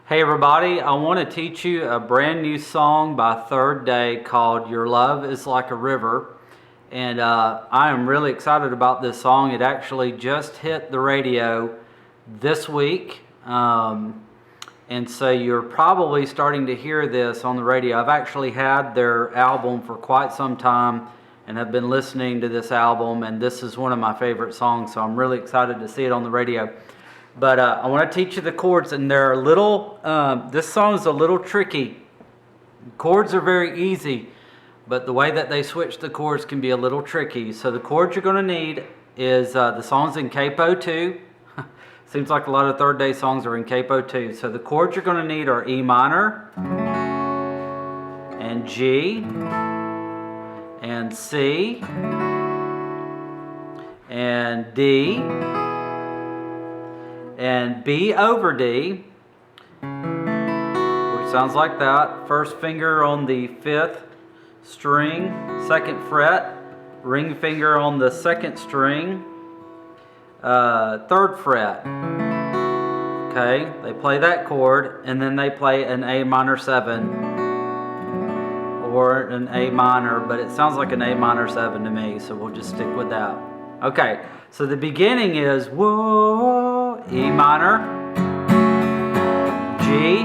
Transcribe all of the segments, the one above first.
Hey everybody, I want to teach you a brand new song by Third Day called Your Love is Like a River. And I am really excited about this song. It actually just hit the radio this week. And so you're probably starting to hear this on the radio. I've actually had their album for quite some time and have been listening to this album, and this is one of my favorite songs, so I'm really excited to see it on the radio. But I want to teach you the chords, and they're a little, this song is a little tricky. Chords are very easy, but the way that they switch the chords can be a little tricky. So the chords you're going to need is, the song's in capo 2. Seems like a lot of Third Day songs are in capo 2. So the chords you're going to need are E minor, and G, and C, and D, and B over D, which sounds like that. First finger on the 5th string, 2nd fret, ring finger on the 2nd string, 3rd fret. Okay, they play that chord, and then they play an A minor 7 or an A minor, but it sounds like an A minor 7 to me, so we'll just stick with that. Okay, so the beginning is whoa, E minor, G,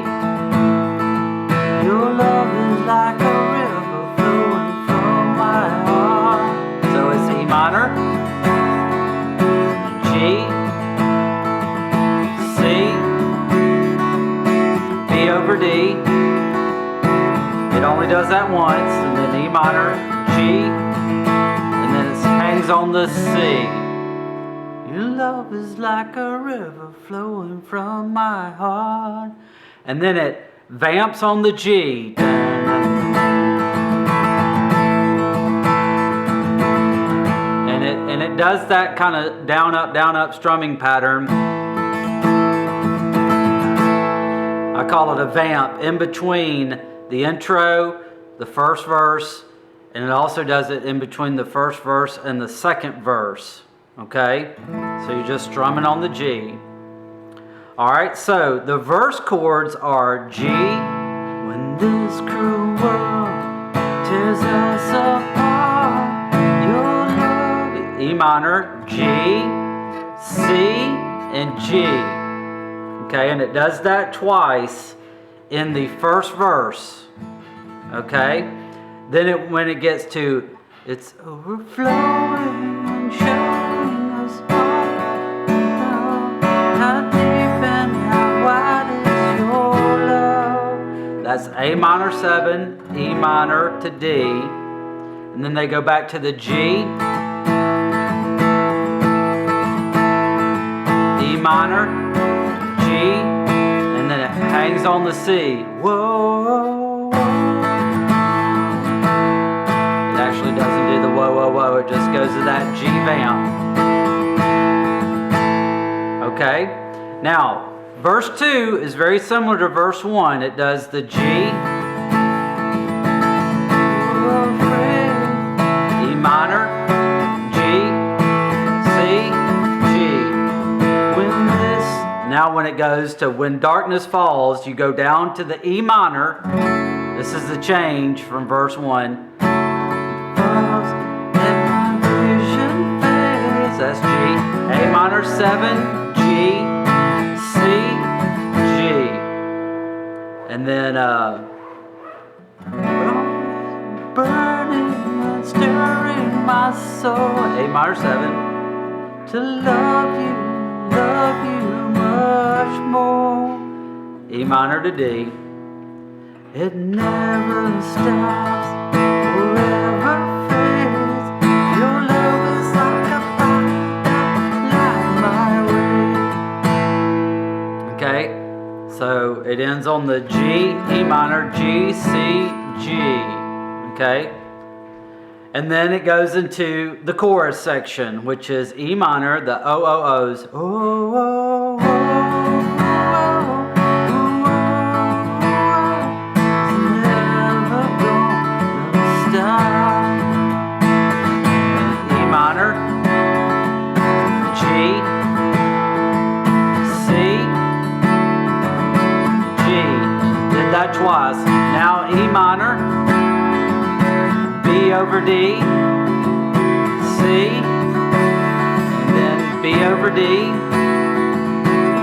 your love is like a river flowing from my heart. So it's E minor, G, C, B over D. It only does that once, and then E minor, G, and then it hangs on the C. Your love is like a river flowing from my heart. And then it vamps on the G. And it does that kind of down, up strumming pattern. I call it a vamp in between the intro, the first verse, and it also does it in between the first verse and the second verse. Okay, so you're just strumming on the G. Alright, so the verse chords are G, when this cruel world tears us apart, your love, E minor, G, C, and G. Okay, and it does that twice in the first verse. Okay, then when it gets to it's overflowing and showing us how deep and how wide is your love. That's A minor 7, E minor to D, and then they go back to the G, E minor, G, and then it hangs on the C. Whoa. Actually doesn't do the whoa, whoa, whoa. It just goes to that G vamp. Okay? Now, verse 2 is very similar to verse 1. It does the G, E minor, G, C, G. Now when it goes to when darkness falls, you go down to the E minor. This is the change from verse 1. That's G, A minor 7, G, C, G, and then burning and stirring my soul, A minor 7, to love you much more, E minor to D. It never stops, forever fades. Your love is like a fire that light my way. Okay, so it ends on the G, E minor, G, C, G. Okay, and then it goes into the chorus section, which is E minor, the O-O-O's. Oh, oh, oh, oh, never gonna stop. E minor, G, C, G, twice. Now E minor, B over D, C, and then B over D,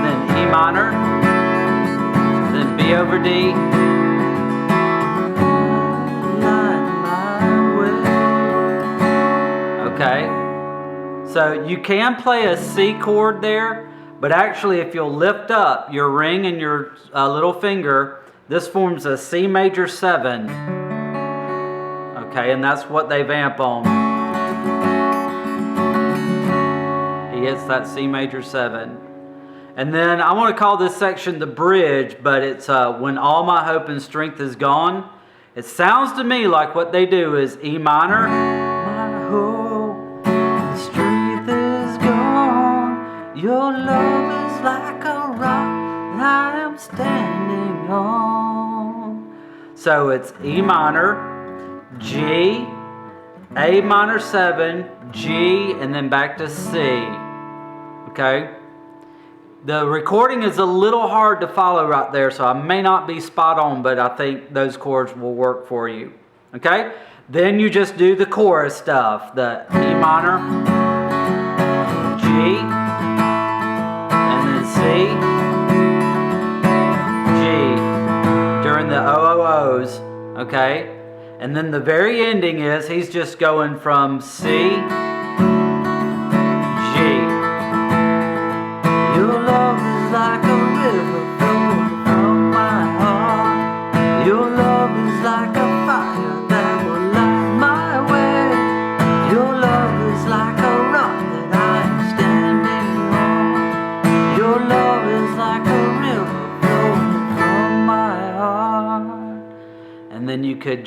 then E minor, then B over D. Okay, so you can play a C chord there, but actually if you'll lift up your ring and your little finger, this forms a C major 7. Okay, and that's what they vamp on. He hits that C major 7. And then I want to call this section the bridge, but it's when all my hope and strength is gone. It sounds to me like what they do is E minor, my hope and strength is gone. Your love is like a rock that I am standing on. So it's E minor, G, A minor 7, G, and then back to C. Okay? The recording is a little hard to follow right there, so I may not be spot on, but I think those chords will work for you. Okay? Then you just do the chorus stuff. The E minor, G, and then C, G, during the O-O-O's. Okay? And then the very ending is, he's just going from C, G. Your love is like a river flowing from my heart. Your love is like a fire that will light my way. Your love is like a rock that I am standing on. Your love is like a river flowing from my heart. And then you could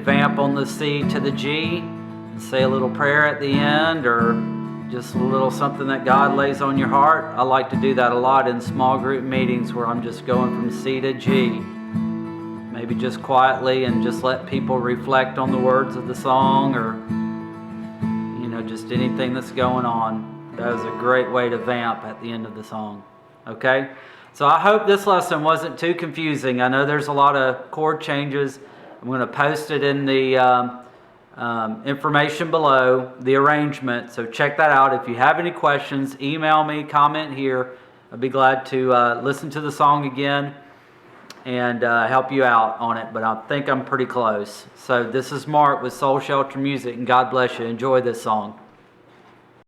vamp on the C to the G and say a little prayer at the end, or just a little something that God lays on your heart. I like to do that a lot in small group meetings where I'm just going from C to G. Maybe just quietly, and just let people reflect on the words of the song, or just anything that's going on. That is a great way to vamp at the end of the song. Okay? So I hope this lesson wasn't too confusing. I know there's a lot of chord changes. I'm going to post it in the information below, the arrangement, so check that out. If you have any questions, email me, comment here. I'd be glad to listen to the song again and help you out on it, but I think I'm pretty close. So this is Mark with Soul Shelter Music, and God bless you. Enjoy this song.